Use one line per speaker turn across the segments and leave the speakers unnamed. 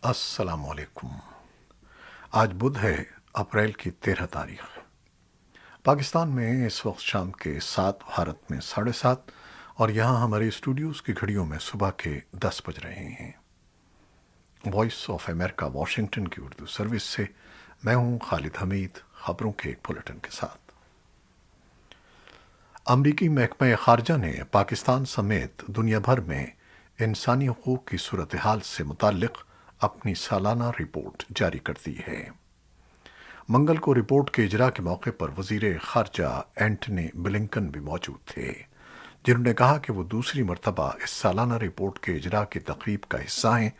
السلام علیکم۔ آج بدھ ہے، اپریل کی 13 تاریخ۔ پاکستان میں اس وقت شام کے 7، بھارت میں 7:30، اور یہاں ہمارے اسٹوڈیوز کی گھڑیوں میں صبح کے 10 بج رہے ہیں۔ وائس آف امریکہ واشنگٹن کی اردو سروس سے میں ہوں خالد حمید، خبروں کے ایک بلیٹن کے ساتھ۔ امریکی محکمہ خارجہ نے پاکستان سمیت دنیا بھر میں انسانی حقوق کی صورتحال سے متعلق اپنی سالانہ رپورٹ جاری کر دی ہے۔ منگل کو رپورٹ کے اجراء کے موقع پر وزیر خارجہ اینٹنی بلنکن بھی موجود تھے، جنہوں نے کہا کہ وہ دوسری مرتبہ اس سالانہ رپورٹ کے اجراء کی تقریب کا حصہ ہیں،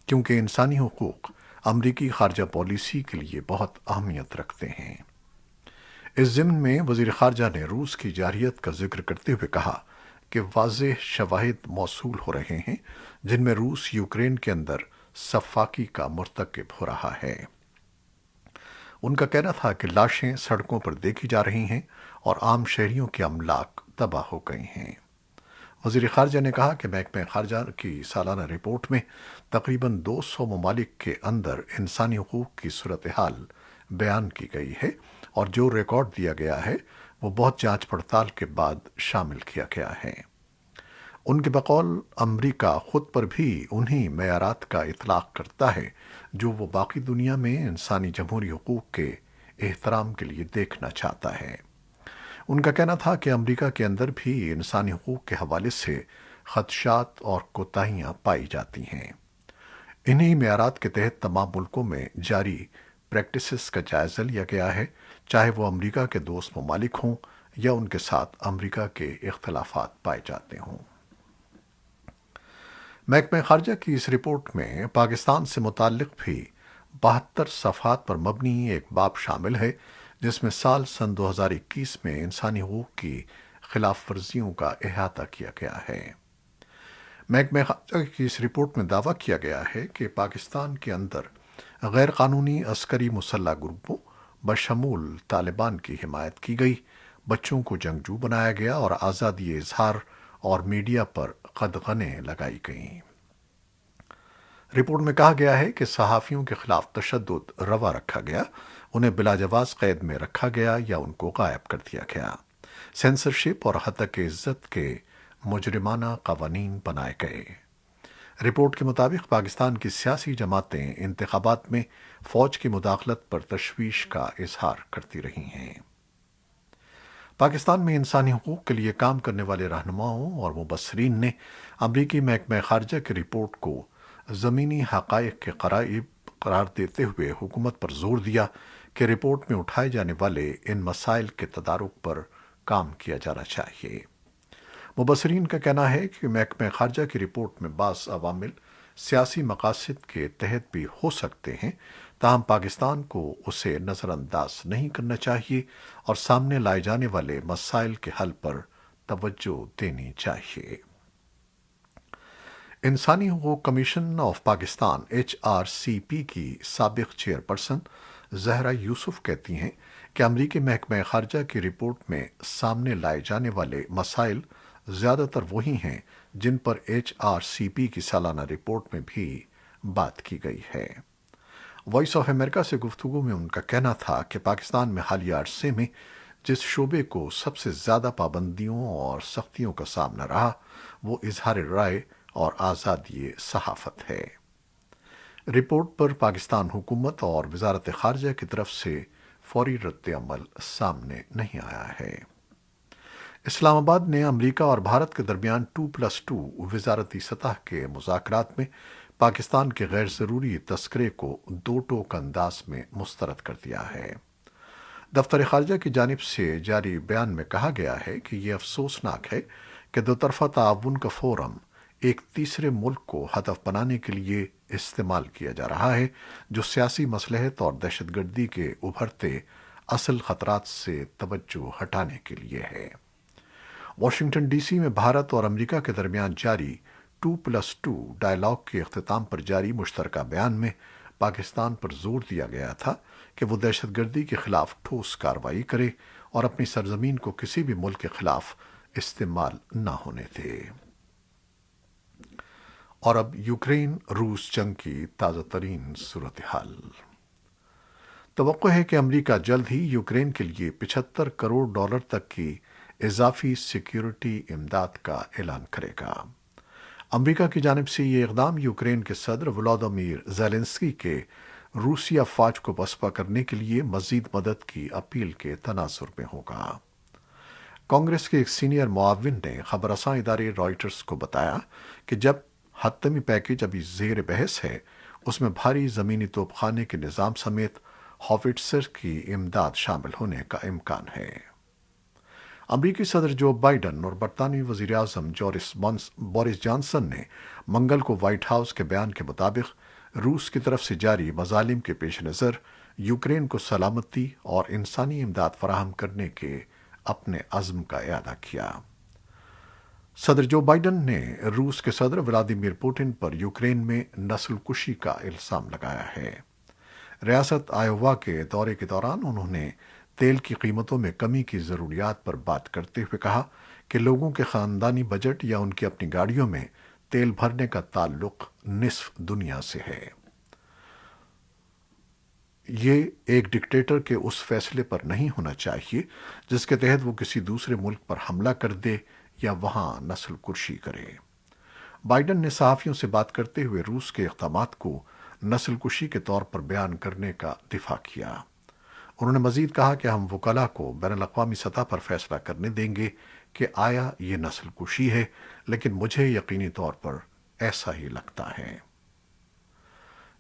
کیونکہ انسانی حقوق امریکی خارجہ پالیسی کے لیے بہت اہمیت رکھتے ہیں۔ اس ضمن میں وزیر خارجہ نے روس کی جارحیت کا ذکر کرتے ہوئے کہا کہ واضح شواہد موصول ہو رہے ہیں جن میں روس یوکرین کے اندر سفاکی کا مرتکب ہو رہا ہے۔ ان کا کہنا تھا کہ لاشیں سڑکوں پر دیکھی جا رہی ہیں اور عام شہریوں کے املاک تباہ ہو گئے ہیں۔ وزیر خارجہ نے کہا کہ محکمہ خارجہ کی سالانہ رپورٹ میں تقریباً 200 ممالک کے اندر انسانی حقوق کی صورتحال بیان کی گئی ہے، اور جو ریکارڈ دیا گیا ہے وہ بہت جانچ پڑتال کے بعد شامل کیا گیا ہے۔ ان کے بقول امریکہ خود پر بھی انہی معیارات کا اطلاق کرتا ہے جو وہ باقی دنیا میں انسانی جمہوری حقوق کے احترام کے لیے دیکھنا چاہتا ہے۔ ان کا کہنا تھا کہ امریکہ کے اندر بھی انسانی حقوق کے حوالے سے خدشات اور کوتاہیاں پائی جاتی ہیں۔ انہی معیارات کے تحت تمام ملکوں میں جاری پریکٹسز کا جائزہ لیا گیا ہے، چاہے وہ امریکہ کے دوست ممالک ہوں یا ان کے ساتھ امریکہ کے اختلافات پائے جاتے ہوں۔ محکمہ خارجہ کی اس رپورٹ میں پاکستان سے متعلق بھی 72 صفحات پر مبنی ایک باب شامل ہے، جس میں سن 2021 میں انسانی حقوق کی خلاف ورزیوں کا احاطہ کیا گیا ہے۔ محکمہ خارجہ کی اس رپورٹ میں دعویٰ کیا گیا ہے کہ پاکستان کے اندر غیر قانونی عسکری مسلح گروپوں بشمول طالبان کی حمایت کی گئی، بچوں کو جنگجو بنایا گیا اور آزادی اظہار اور میڈیا پر قدغنیں لگائی گئیں۔ رپورٹ میں کہا گیا ہے کہ صحافیوں کے خلاف تشدد روا رکھا گیا، انہیں بلا جواز قید میں رکھا گیا یا ان کو غائب کر دیا گیا۔ سینسرشپ اور ہتک عزت کے مجرمانہ قوانین بنائے گئے۔ رپورٹ کے مطابق پاکستان کی سیاسی جماعتیں انتخابات میں فوج کی مداخلت پر تشویش کا اظہار کرتی رہی ہیں۔ پاکستان میں انسانی حقوق کے لیے کام کرنے والے رہنماؤں اور مبصرین نے امریکی محکمہ خارجہ کی رپورٹ کو زمینی حقائق کے قرائب قرار دیتے ہوئے حکومت پر زور دیا کہ رپورٹ میں اٹھائے جانے والے ان مسائل کے تدارک پر کام کیا جانا چاہیے۔ مبصرین کا کہنا ہے کہ محکمہ خارجہ کی رپورٹ میں بعض عوامل سیاسی مقاصد کے تحت بھی ہو سکتے ہیں، تاہم پاکستان کو اسے نظر انداز نہیں کرنا چاہیے اور سامنے لائے جانے والے مسائل کے حل پر توجہ دینی چاہیے۔ انسانی حقوق کمیشن آف پاکستان HRCP کی سابق چیئرپرسن زہرا یوسف کہتی ہیں کہ امریکی محکمہ خارجہ کی رپورٹ میں سامنے لائے جانے والے مسائل زیادہ تر وہی ہیں جن پر HRCP کی سالانہ رپورٹ میں بھی بات کی گئی ہے۔ وائس آف امریکہ سے گفتگو میں ان کا کہنا تھا کہ پاکستان میں حالیہ عرصے میں جس شعبے کو سب سے زیادہ پابندیوں اور سختیوں کا سامنا رہا وہ اظہار رائے اور آزادی صحافت ہے۔ رپورٹ پر پاکستان حکومت اور وزارت خارجہ کی طرف سے فوری رد عمل سامنے نہیں آیا ہے۔ اسلام آباد نے امریکہ اور بھارت کے درمیان 2+2 وزارتی سطح کے مذاکرات میں پاکستان کے غیر ضروری تذکرے کو 2 ٹوک انداز میں مسترد کر دیا ہے۔ دفتر خارجہ کی جانب سے جاری بیان میں کہا گیا ہے کہ یہ افسوسناک ہے کہ دو طرفہ تعاون کا فورم ایک تیسرے ملک کو ہدف بنانے کے لیے استعمال کیا جا رہا ہے، جو سیاسی مصلحت اور دہشت گردی کے ابھرتے اصل خطرات سے توجہ ہٹانے کے لیے ہے۔ واشنگٹن ڈی سی میں بھارت اور امریکہ کے درمیان جاری 2+2 ڈائیلاگ کے اختتام پر جاری مشترکہ بیان میں پاکستان پر زور دیا گیا تھا کہ وہ دہشت گردی کے خلاف ٹھوس کارروائی کرے اور اپنی سرزمین کو کسی بھی ملک کے خلاف استعمال نہ ہونے دے۔ اور اب یوکرین روس جنگ کی تازہ ترین صورتحال۔ توقع ہے کہ امریکہ جلد ہی یوکرین کے لیے $75 کروڑ تک کی اضافی سیکیورٹی امداد کا اعلان کرے گا۔ امریکہ کی جانب سے یہ اقدام یوکرین کے صدر ولادیمیر زیلنسکی کے روسی افواج کو پسپا کرنے کے لیے مزید مدد کی اپیل کے تناظر میں ہوگا۔ کانگریس کے ایک سینئر معاون نے خبر رساں ادارے رائٹرز کو بتایا کہ جب حتمی پیکج ابھی زیر بحث ہے، اس میں بھاری زمینی توپ خانے کے نظام سمیت ہاوٹزر کی امداد شامل ہونے کا امکان ہے۔ امریکی صدر جو بائیڈن اور برطانوی وزیر اعظم بورس جانسن نے منگل کو وائٹ ہاؤس کے بیان کے مطابق روس کی طرف سے جاری مظالم کے پیش نظر یوکرین کو سلامتی اور انسانی امداد فراہم کرنے کے اپنے عزم کا اعادہ کیا۔ صدر جو بائیڈن نے روس کے صدر ولادیمیر پوٹن پر یوکرین میں نسل کشی کا الزام لگایا ہے۔ ریاست آئیوا کے دورے کے دوران انہوں نے تیل کی قیمتوں میں کمی کی ضروریات پر بات کرتے ہوئے کہا کہ لوگوں کے خاندانی بجٹ یا ان کی اپنی گاڑیوں میں تیل بھرنے کا تعلق نصف دنیا سے ہے۔ یہ ایک ڈکٹیٹر کے اس فیصلے پر نہیں ہونا چاہیے جس کے تحت وہ کسی دوسرے ملک پر حملہ کر دے یا وہاں نسل کشی کرے۔ بائیڈن نے صحافیوں سے بات کرتے ہوئے روس کے اقدامات کو نسل کشی کے طور پر بیان کرنے کا دفاع کیا۔ انہوں نے مزید کہا کہ ہم وکلاء کو بین الاقوامی سطح پر فیصلہ کرنے دیں گے کہ آیا یہ نسل کشی ہے، لیکن مجھے یقینی طور پر ایسا ہی لگتا ہے۔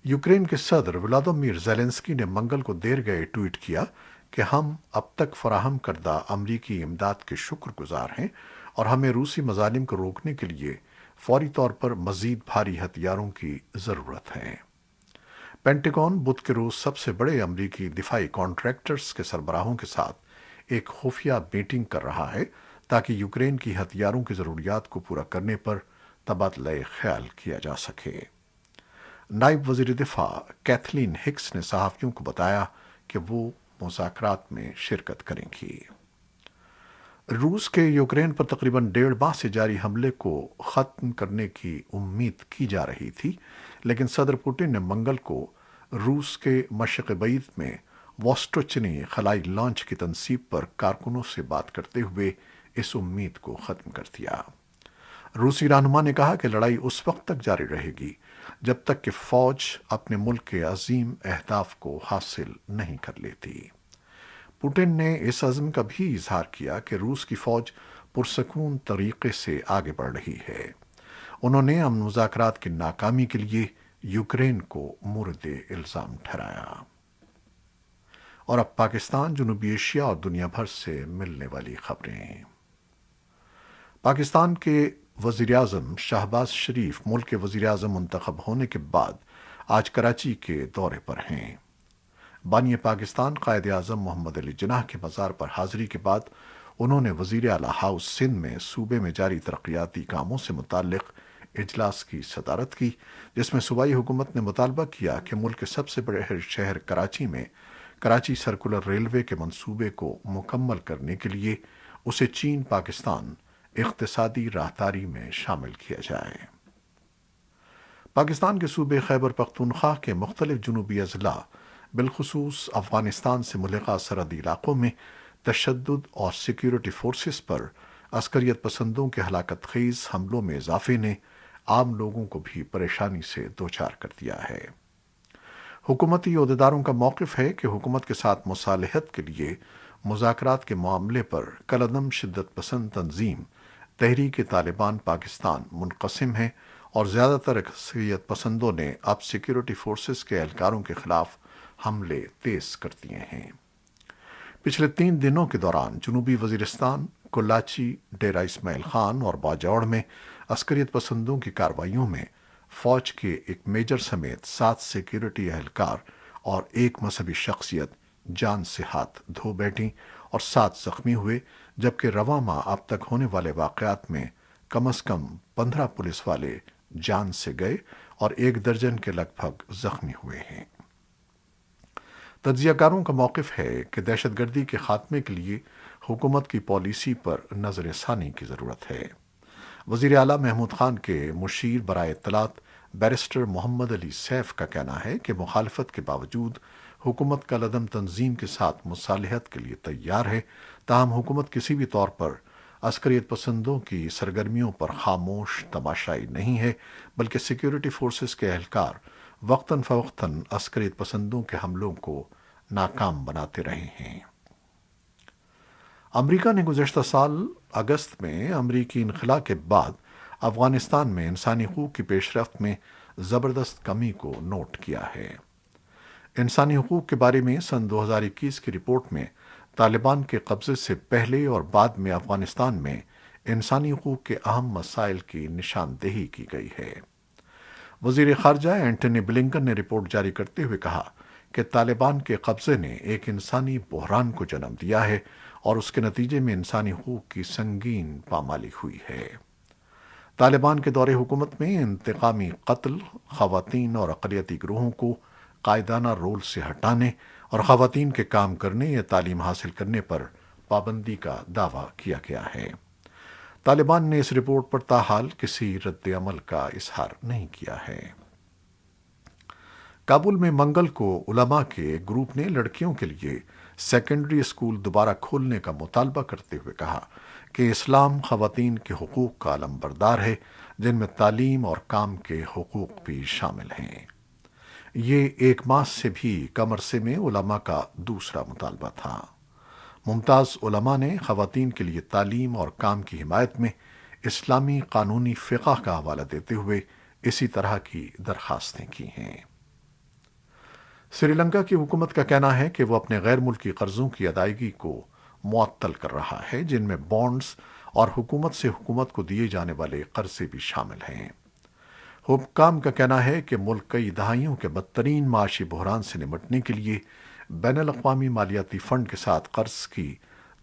یوکرین کے صدر ولادیمیر زیلنسکی نے منگل کو دیر گئے ٹویٹ کیا کہ ہم اب تک فراہم کردہ امریکی امداد کے شکر گزار ہیں اور ہمیں روسی مظالم کو روکنے کے لیے فوری طور پر مزید بھاری ہتھیاروں کی ضرورت ہے۔ پینٹاگون بدھ کے روز سب سے بڑے امریکی دفاعی کانٹریکٹرز کے سربراہوں کے ساتھ ایک خفیہ میٹنگ کر رہا ہے تاکہ یوکرین کی ہتھیاروں کی ضروریات کو پورا کرنے پر تبادلہ خیال کیا جا سکے۔ نائب وزیر دفاع کیتھلین ہکس نے صحافیوں کو بتایا کہ وہ مذاکرات میں شرکت کریں گی۔ روس کے یوکرین پر تقریباً 1.5 ماہ سے جاری حملے کو ختم کرنے کی امید کی جا رہی تھی، لیکن صدر پوٹن نے منگل کو روس کے مشرق بعید میں واسٹوچنی خلائی لانچ کی تنصیب پر کارکنوں سے بات کرتے ہوئے اس امید کو ختم کر دیا۔ روسی رہنما نے کہا کہ لڑائی اس وقت تک جاری رہے گی جب تک کہ فوج اپنے ملک کے عظیم اہداف کو حاصل نہیں کر لیتی۔ پوٹن نے اس عزم کا بھی اظہار کیا کہ روس کی فوج پرسکون طریقے سے آگے بڑھ رہی ہے۔ انہوں نے امن مذاکرات کی ناکامی کے لیے یوکرین کو مورد الزام ٹھہرایا۔ اور اب پاکستان، جنوبی ایشیا اور دنیا بھر سے ملنے والی خبریں۔ پاکستان کے وزیر اعظم شہباز شریف ملک کے وزیر اعظم منتخب ہونے کے بعد آج کراچی کے دورے پر ہیں۔ بانی پاکستان قائد اعظم محمد علی جناح کے مزار پر حاضری کے بعد انہوں نے وزیر اعلیٰ ہاؤس سندھ میں صوبے میں جاری ترقیاتی کاموں سے متعلق اجلاس کی صدارت کی، جس میں صوبائی حکومت نے مطالبہ کیا کہ ملک کے سب سے بڑے شہر کراچی میں کراچی سرکولر ریلوے کے منصوبے کو مکمل کرنے کے لیے اسے چین پاکستان اقتصادی راہداری میں شامل کیا جائے۔ پاکستان کے صوبے خیبر پختونخوا کے مختلف جنوبی اضلاع بالخصوص افغانستان سے ملحقہ سرحدی علاقوں میں تشدد اور سیکیورٹی فورسز پر عسکریت پسندوں کے ہلاکت خیز حملوں میں اضافے نے عام لوگوں کو بھی پریشانی سے دوچار کر دیا ہے۔ حکومتی عہدیداروں کا موقف ہے کہ حکومت کے ساتھ مصالحت کے لیے مذاکرات کے معاملے پر کالعدم شدت پسند تنظیم تحریک طالبان پاکستان منقسم ہے اور زیادہ تر عسکریت پسندوں نے اب سیکیورٹی فورسز کے اہلکاروں کے خلاف حملے تیز کر دیے ہیں۔ پچھلے 3 دنوں کے دوران جنوبی وزیرستان، کلاچی، ڈیرہ اسماعیل خان اور باجوڑ میں عسکریت پسندوں کی کارروائیوں میں فوج کے ایک میجر سمیت 7 سیکیورٹی اہلکار اور ایک مذہبی شخصیت جان سے ہاتھ دھو بیٹھیں اور 7 زخمی ہوئے، جبکہ رواں ماہ اب تک ہونے والے واقعات میں کم از کم 15 پولیس والے جان سے گئے اور 1 درجن کے لگ بھگ زخمی ہوئے ہیں۔ تجزیہ کاروں کا موقف ہے کہ دہشت گردی کے خاتمے کے لیے حکومت کی پالیسی پر نظر ثانی کی ضرورت ہے۔ وزیر اعلیٰ محمود خان کے مشیر برائے اطلاعات بیرسٹر محمد علی سیف کا کہنا ہے کہ مخالفت کے باوجود حکومت کا عدم تنظیم کے ساتھ مصالحت کے لیے تیار ہے، تاہم حکومت کسی بھی طور پر عسکریت پسندوں کی سرگرمیوں پر خاموش تماشائی نہیں ہے، بلکہ سیکیورٹی فورسز کے اہلکار وقتاً فوقتاً عسکریت پسندوں کے حملوں کو ناکام بناتے رہے ہیں۔ امریکہ نے گزشتہ سال اگست میں امریکی انخلا کے بعد افغانستان میں انسانی حقوق کی پیش رفت میں زبردست کمی کو نوٹ کیا ہے۔ انسانی حقوق کے بارے میں سن 2021 کی رپورٹ میں طالبان کے قبضے سے پہلے اور بعد میں افغانستان میں انسانی حقوق کے اہم مسائل کی نشاندہی کی گئی ہے۔ وزیر خارجہ اینٹنی بلنکن نے رپورٹ جاری کرتے ہوئے کہا کہ طالبان کے قبضے نے ایک انسانی بحران کو جنم دیا ہے اور اس کے نتیجے میں انسانی حقوق کی سنگین پامالی ہوئی ہے۔ طالبان کے دور حکومت میں انتقامی قتل، خواتین اور اقلیتی گروہوں کو قائدانہ رول سے ہٹانے اور خواتین کے کام کرنے یا تعلیم حاصل کرنے پر پابندی کا دعویٰ کیا گیا ہے۔ طالبان نے اس رپورٹ پر تاحال کسی رد عمل کا اظہار نہیں کیا ہے۔ کابل میں منگل کو علماء کے ایک گروپ نے لڑکیوں کے لیے سیکنڈری اسکول دوبارہ کھولنے کا مطالبہ کرتے ہوئے کہا کہ اسلام خواتین کے حقوق کا علم بردار ہے، جن میں تعلیم اور کام کے حقوق بھی شامل ہیں۔ یہ ایک ماہ سے بھی کم عرصے میں علماء کا دوسرا مطالبہ تھا۔ ممتاز علماء نے خواتین کے لیے تعلیم اور کام کی حمایت میں اسلامی قانونی فقہ کا حوالہ دیتے ہوئے اسی طرح کی درخواستیں کی ہیں۔ سری لنکا کی حکومت کا کہنا ہے کہ وہ اپنے غیر ملکی قرضوں کی ادائیگی کو معطل کر رہا ہے، جن میں بانڈز اور حکومت سے حکومت کو دیے جانے والے قرضے بھی شامل ہیں۔ حکام کا کہنا ہے کہ ملک کئی دہائیوں کے بدترین معاشی بحران سے نمٹنے کے لیے بین الاقوامی مالیاتی فنڈ کے ساتھ قرض کی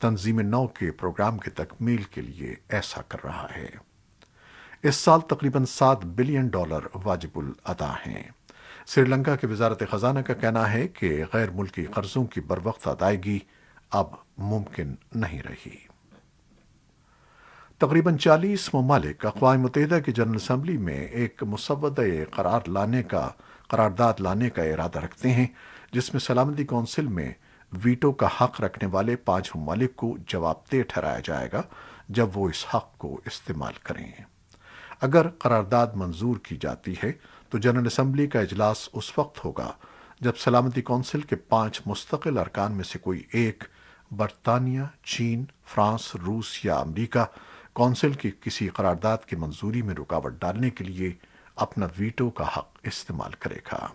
تنظیم نو کے پروگرام کی تکمیل کے لیے ایسا کر رہا ہے۔ اس سال تقریباً $7 بلین واجب الادا ہیں۔ سری لنکا کی وزارت خزانہ کا کہنا ہے کہ غیر ملکی قرضوں کی بروقت ادائیگی اب ممکن نہیں رہی۔ تقریباً 40 ممالک اقوام متحدہ کی جنرل اسمبلی میں ایک مسودہ قرارداد لانے کا ارادہ رکھتے ہیں، جس میں سلامتی کونسل میں ویٹو کا حق رکھنے والے 5 ممالک کو جواب دہ ٹھہرایا جائے گا جب وہ اس حق کو استعمال کریں۔ اگر قرارداد منظور کی جاتی ہے تو جنرل اسمبلی کا اجلاس اس وقت ہوگا جب سلامتی کونسل کے 5 مستقل ارکان میں سے کوئی ایک، برطانیہ، چین، فرانس، روس یا امریکہ، کونسل کی کسی قرارداد کی منظوری میں رکاوٹ ڈالنے کے لیے اپنا ویٹو کا حق استعمال کرے گا۔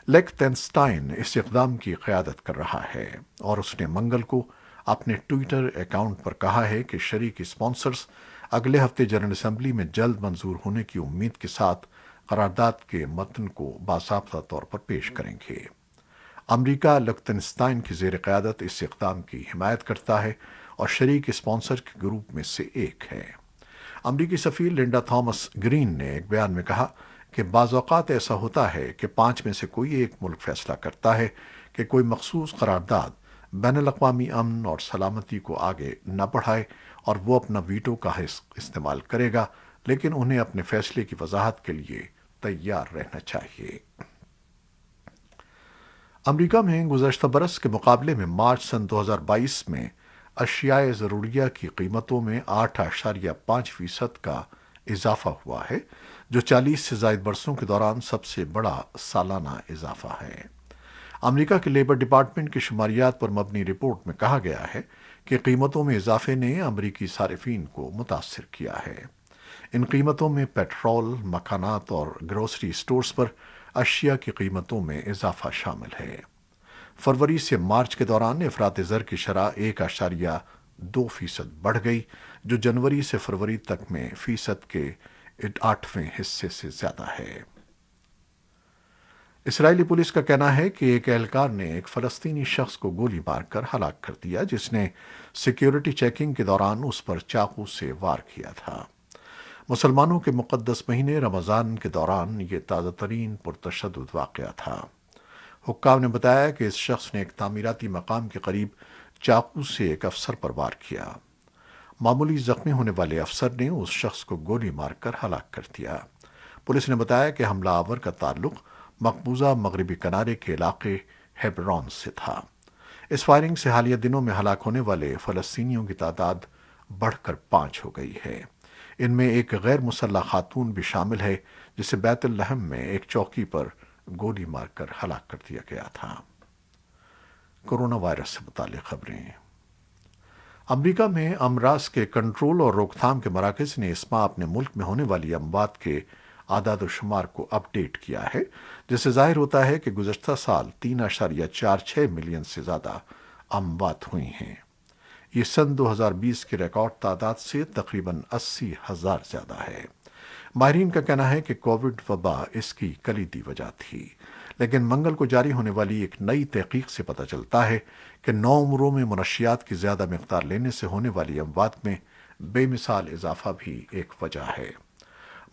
لیکھتنسٹائن اس اقدام کی قیادت کر رہا ہے اور اس نے منگل کو اپنے ٹوئٹر اکاؤنٹ پر کہا ہے کہ شریک اسپانسرز اگلے ہفتے جنرل اسمبلی میں جلد منظور ہونے کی امید کے ساتھ قرارداد کے متن کو باضابطہ طور پر پیش کریں گے۔ امریکہ لیکھتنسٹائن کی زیر قیادت اس اقدام کی حمایت کرتا ہے اور شریک اسپانسر کے گروپ میں سے ایک ہے۔ امریکی سفیر لنڈا تھامس گرین نے ایک بیان میں کہا کہ بعض اوقات ایسا ہوتا ہے کہ 5 میں سے کوئی ایک ملک فیصلہ کرتا ہے کہ کوئی مخصوص قرارداد بین الاقوامی امن اور سلامتی کو آگے نہ بڑھائے اور وہ اپنا ویٹو کا حق استعمال کرے گا، لیکن انہیں اپنے فیصلے کی وضاحت کے لیے تیار رہنا چاہیے۔ امریکہ میں گزشتہ برس کے مقابلے میں مارچ سن 2022 میں اشیاء ضروریہ کی قیمتوں میں 8.5% کا اضافہ ہوا ہے، جو 40 سے زائد برسوں کے دوران سب سے بڑا سالانہ اضافہ ہے۔ امریکہ کے لیبر ڈپارٹمنٹ کی شماریات پر مبنی رپورٹ میں کہا گیا ہے کہ قیمتوں میں اضافے نے امریکی صارفین کو متاثر کیا ہے۔ ان قیمتوں میں پیٹرول، مکانات اور گروسری سٹورز پر اشیاء کی قیمتوں میں اضافہ شامل ہے۔ فروری سے مارچ کے دوران افراط زر کی شرح 1.2% بڑھ گئی، جو جنوری سے فروری تک میں فیصد کے 8ویں حصے سے زیادہ ہے۔ اسرائیلی پولیس کا کہنا ہے کہ ایک اہلکار نے ایک فلسطینی شخص کو گولی مار کر ہلاک کر دیا، جس نے سیکیورٹی چیکنگ کے دوران اس پر چاقو سے وار کیا تھا۔ مسلمانوں کے مقدس مہینے رمضان کے دوران یہ تازہ ترین پرتشدد واقعہ تھا۔ حکام نے بتایا کہ اس شخص نے ایک تعمیراتی مقام کے قریب چاقو سے ایک افسر پر وار کیا۔ معمولی زخمی ہونے والے افسر نے اس شخص کو گولی مار کر ہلاک کر دیا۔ پولیس نے بتایا کہ حملہ آور کا تعلق مقبوضہ مغربی کنارے کے علاقے ہیبرون سے تھا۔ اس فائرنگ سے حالیہ دنوں میں ہلاک ہونے والے فلسطینیوں کی تعداد بڑھ کر 5 ہو گئی ہے۔ ان میں ایک غیر مسلح خاتون بھی شامل ہے جسے بیت اللحم میں ایک چوکی پر گولی مار کر ہلاک کر دیا گیا تھا۔ کورونا وائرس سے متعلق خبریں۔ امریکہ میں امراض کے کنٹرول اور روک تھام کے مراکز نے اس ماہ اپنے ملک میں ہونے والی اموات کے اعداد و شمار کو اپ ڈیٹ کیا ہے، جس سے ظاہر ہوتا ہے کہ گزشتہ سال 3.46 ملین سے زیادہ اموات ہوئی ہیں۔ یہ سن 2020 کی ریکارڈ تعداد سے تقریباً 80,000 زیادہ ہے۔ ماہرین کا کہنا ہے کہ کووڈ وبا اس کی کلیدی وجہ تھی، لیکن منگل کو جاری ہونے والی ایک نئی تحقیق سے پتہ چلتا ہے کہ نوعمروں میں منشیات کی زیادہ مقدار لینے سے ہونے والی اموات میں بے مثال اضافہ بھی ایک وجہ ہے۔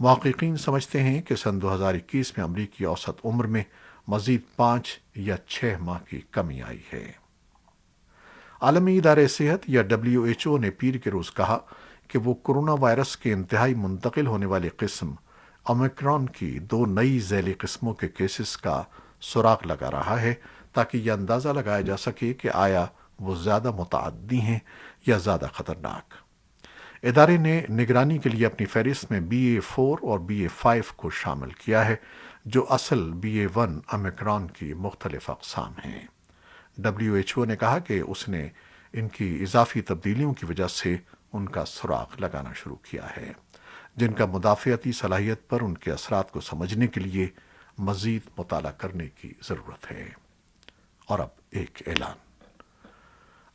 محققین سمجھتے ہیں کہ سن 2021 میں امریکی اوسط عمر میں مزید 5 یا 6 ماہ کی کمی آئی ہے۔ عالمی ادارہ صحت یا WHO نے پیر کے روز کہا کہ وہ کورونا وائرس کے انتہائی منتقل ہونے والی قسم اومیکرون کی 2 نئی ذیلی قسموں کے کیسز کا سراغ لگا رہا ہے تاکہ یہ اندازہ لگایا جا سکے کہ آیا وہ زیادہ متعدی ہیں یا زیادہ خطرناک۔ ادارے نے نگرانی کے لیے اپنی فہرست میں BA.4 اور BA.5 کو شامل کیا ہے، جو اصل BA.1 اومیکرون کی مختلف اقسام ہیں۔ WHO نے کہا کہ اس نے ان کی اضافی تبدیلیوں کی وجہ سے ان کا سراغ لگانا شروع کیا ہے، جن کا مدافعتی صلاحیت پر ان کے اثرات کو سمجھنے کے لیے مزید مطالعہ کرنے کی ضرورت ہے۔ اور اب ایک اعلان۔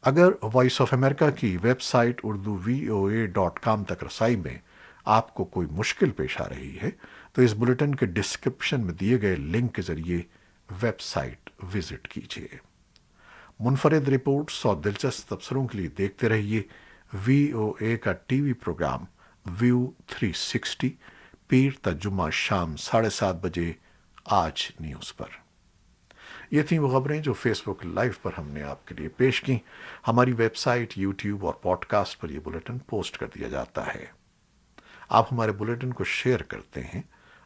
اگر وائس آف امریکہ کی ویب سائٹ اردو VOA.com تک رسائی میں آپ کو کوئی مشکل پیش آ رہی ہے تو اس بلیٹن کے ڈسکرپشن میں دیے گئے لنک کے ذریعے ویب سائٹ وزٹ کیجیے۔ منفرد رپورٹس اور دلچسپ تبصروں کے لیے دیکھتے رہیے VOA کا TV پروگرام ویو 360 پیر تا جمعہ شام 7:30 بجے آج نیوز پر۔ یہ تھیں وہ خبریں جو فیس بک لائیو پر ہم نے آپ کے لیے پیش کی۔ ہماری ویب سائٹ، یوٹیوب اور پوڈ کاسٹ پر یہ بلیٹن پوسٹ کر دیا جاتا ہے۔ آپ ہمارے بلیٹن کو شیئر کرتے ہیں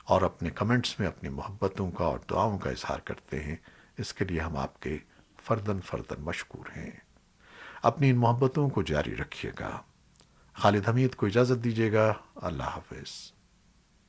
اور اپنے کمنٹس میں اپنی محبتوں کا اور دعاؤں کا اظہار کرتے ہیں، اس کے لیے ہم آپ کے فرداً مشکور ہیں۔ اپنی ان محبتوں کو جاری رکھیے گا۔ خالد حمید کو اجازت دیجیے گا۔ اللہ حافظ۔